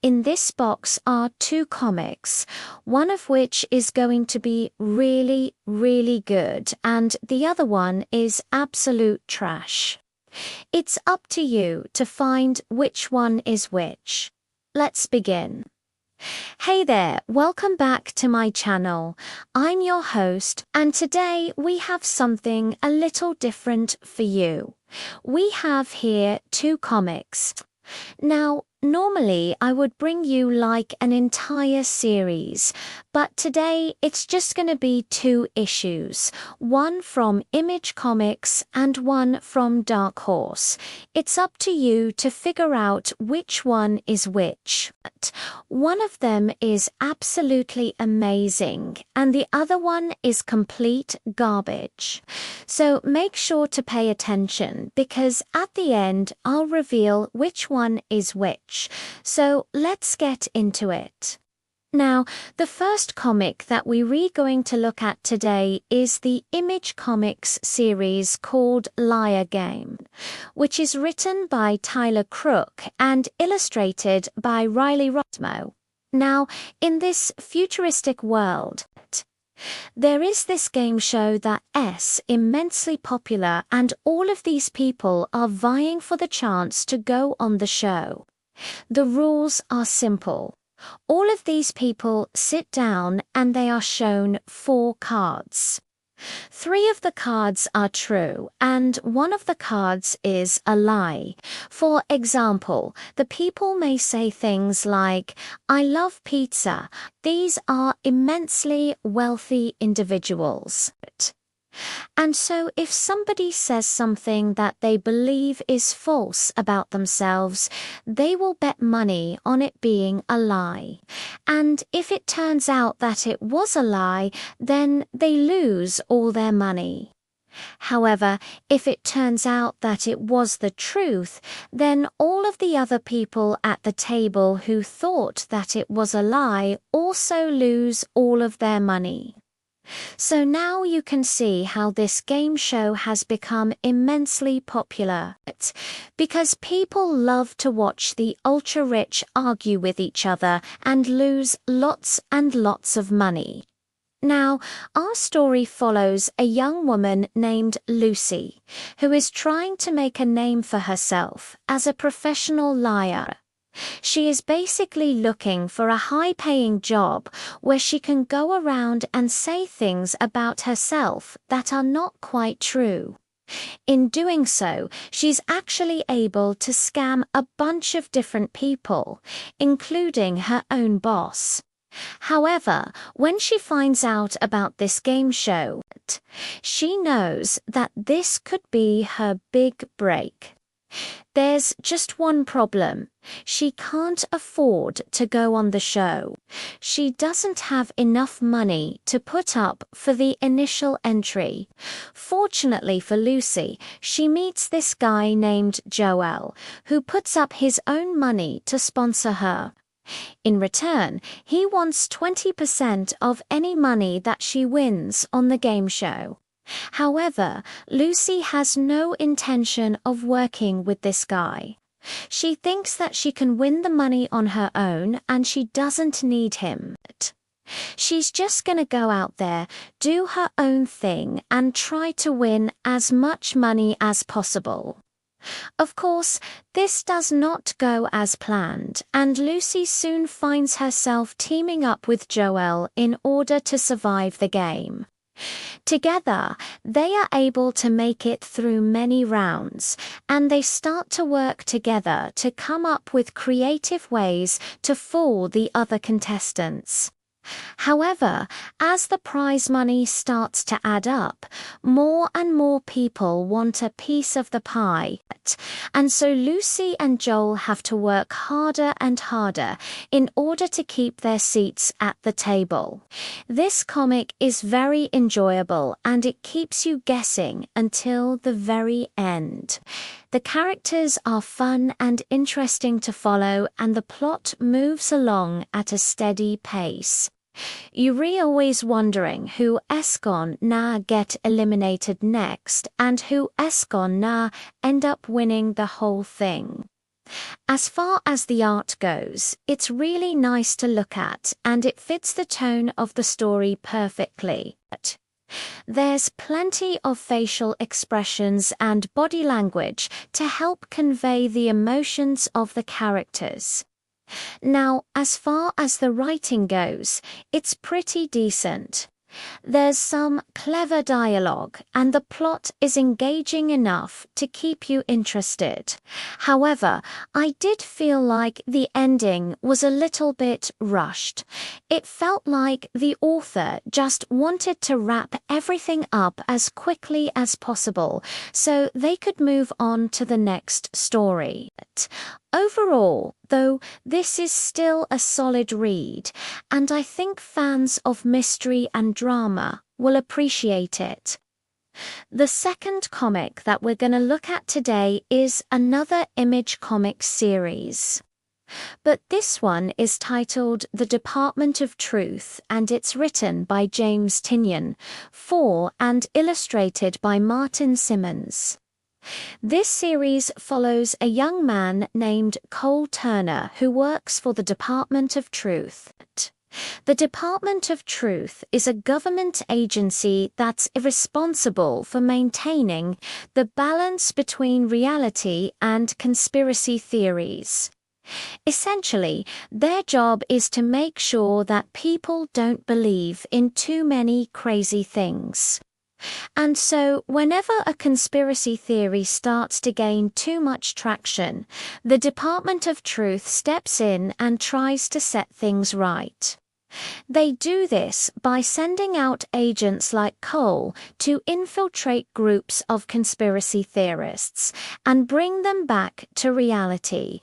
In this box are 2 comics, one of which is going to be really, really good, and the other one is absolute trash. It's up to you to find which one is which. Let's begin. Hey there, welcome back to my channel. I'm your host, and today we have something a little different for you. We have here 2 comics. Now, normally I would bring you like an entire series, but today it's just going to be 2 issues, one from Image Comics and one from Dark Horse. It's up to you to figure out which one is which. One of them is absolutely amazing, and the other one is complete garbage. So make sure to pay attention, because at the end I'll reveal which one is which. So let's get into it. Now, the first comic that we're going to look at today is the Image Comics series called Liar Game, which is written by Tyler Crook and illustrated by Riley Rossmo. Now, in this futuristic world, there is this game show that's immensely popular, and all of these people are vying for the chance to go on the show. The rules are simple. All of these people sit down and they are shown 4 cards. 3 of the cards are true, and 1 of the cards is a lie. For example, the people may say things like, "I love pizza." These are immensely wealthy individuals. And so if somebody says something that they believe is false about themselves, they will bet money on it being a lie. And if it turns out that it was a lie, then they lose all their money. However, if it turns out that it was the truth, then all of the other people at the table who thought that it was a lie also lose all of their money. So now you can see how this game show has become immensely popular, because people love to watch the ultra-rich argue with each other and lose lots and lots of money. Now, our story follows a young woman named Lucy, who is trying to make a name for herself as a professional liar. She is basically looking for a high-paying job where she can go around and say things about herself that are not quite true. In doing so, she's actually able to scam a bunch of different people, including her own boss. However, when she finds out about this game show, she knows that this could be her big break. There's just one problem. She can't afford to go on the show. She doesn't have enough money to put up for the initial entry. Fortunately for Lucy, she meets this guy named Joel, who puts up his own money to sponsor her. In return, he wants 20% of any money that she wins on the game show. However, Lucy has no intention of working with this guy. She thinks that she can win the money on her own and she doesn't need him. She's just gonna go out there, do her own thing, and try to win as much money as possible. Of course, this does not go as planned, and Lucy soon finds herself teaming up with Joel in order to survive the game. Together, they are able to make it through many rounds, and they start to work together to come up with creative ways to fool the other contestants. However, as the prize money starts to add up, more and more people want a piece of the pie, and so Lucy and Joel have to work harder and harder in order to keep their seats at the table. This comic is very enjoyable, and it keeps you guessing until the very end. The characters are fun and interesting to follow, and the plot moves along at a steady pace. You're always wondering who Escon Na get eliminated next and who Escon Na end up winning the whole thing. As far as the art goes, it's really nice to look at and it fits the tone of the story perfectly. There's plenty of facial expressions and body language to help convey the emotions of the characters. Now, as far as the writing goes, it's pretty decent. There's some clever dialogue, and the plot is engaging enough to keep you interested. However, I did feel like the ending was a little bit rushed. It felt like the author just wanted to wrap everything up as quickly as possible so they could move on to the next story. Overall, though, this is still a solid read, and I think fans of mystery and drama will appreciate it. The second comic that we're going to look at today is another Image Comics series. But this one is titled The Department of Truth, and it's written by James Tynion and illustrated by Martin Simmons. This series follows a young man named Cole Turner who works for the Department of Truth. The Department of Truth is a government agency that's responsible for maintaining the balance between reality and conspiracy theories. Essentially, their job is to make sure that people don't believe in too many crazy things. And so, whenever a conspiracy theory starts to gain too much traction, the Department of Truth steps in and tries to set things right. They do this by sending out agents like Cole to infiltrate groups of conspiracy theorists and bring them back to reality.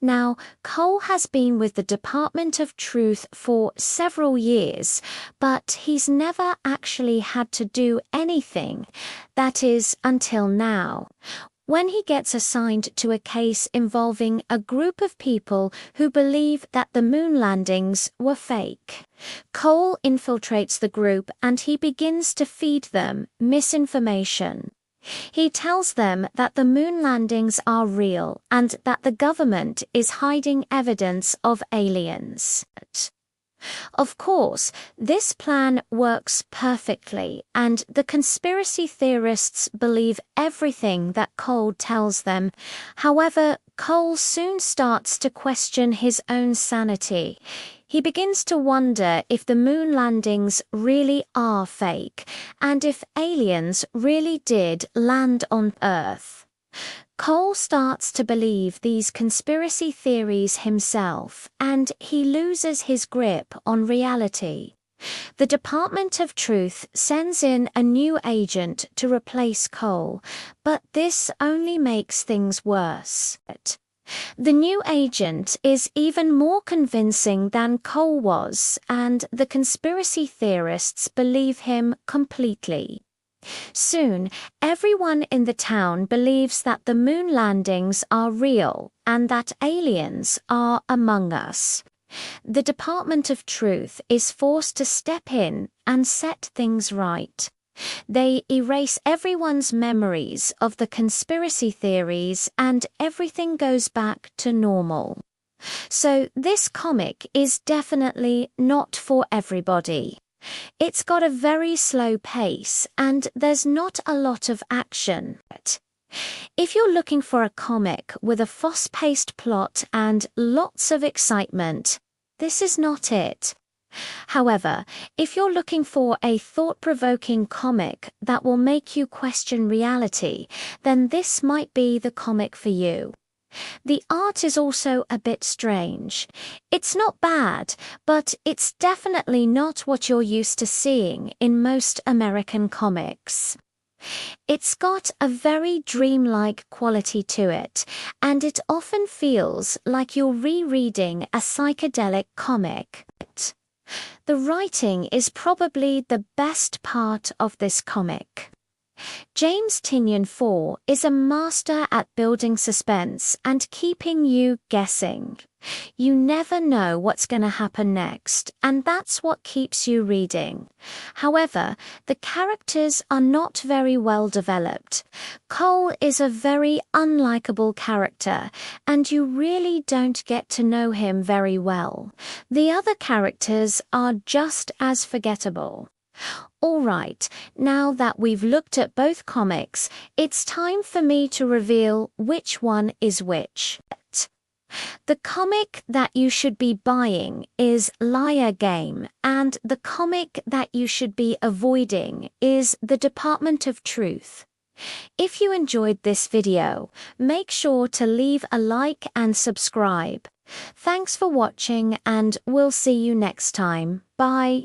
Now, Cole has been with the Department of Truth for several years, but he's never actually had to do anything. That is, until now, when he gets assigned to a case involving a group of people who believe that the moon landings were fake. Cole infiltrates the group and he begins to feed them misinformation. He tells them that the moon landings are real and that the government is hiding evidence of aliens. Of course, this plan works perfectly, and the conspiracy theorists believe everything that Cole tells them. However, Cole soon starts to question his own sanity. He begins to wonder if the moon landings really are fake, and if aliens really did land on Earth. Cole starts to believe these conspiracy theories himself, and he loses his grip on reality. The Department of Truth sends in a new agent to replace Cole, but this only makes things worse. The new agent is even more convincing than Cole was, and the conspiracy theorists believe him completely. Soon, everyone in the town believes that the moon landings are real and that aliens are among us. The Department of Truth is forced to step in and set things right. They erase everyone's memories of the conspiracy theories and everything goes back to normal. So this comic is definitely not for everybody. It's got a very slow pace and there's not a lot of action. If you're looking for a comic with a fast-paced plot and lots of excitement, this is not it. However, if you're looking for a thought-provoking comic that will make you question reality, then this might be the comic for you. The art is also a bit strange. It's not bad, but it's definitely not what you're used to seeing in most American comics. It's got a very dreamlike quality to it, and it often feels like you're rereading a psychedelic comic. The writing is probably the best part of this comic. James Tynion 4 is a master at building suspense and keeping you guessing. You never know what's going to happen next, and that's what keeps you reading. However, the characters are not very well developed. Cole is a very unlikable character, and you really don't get to know him very well. The other characters are just as forgettable. Alright, now that we've looked at both comics, it's time for me to reveal which one is which. The comic that you should be buying is Liar Game, and the comic that you should be avoiding is The Department of Truth. If you enjoyed this video, make sure to leave a like and subscribe. Thanks for watching, and we'll see you next time. Bye.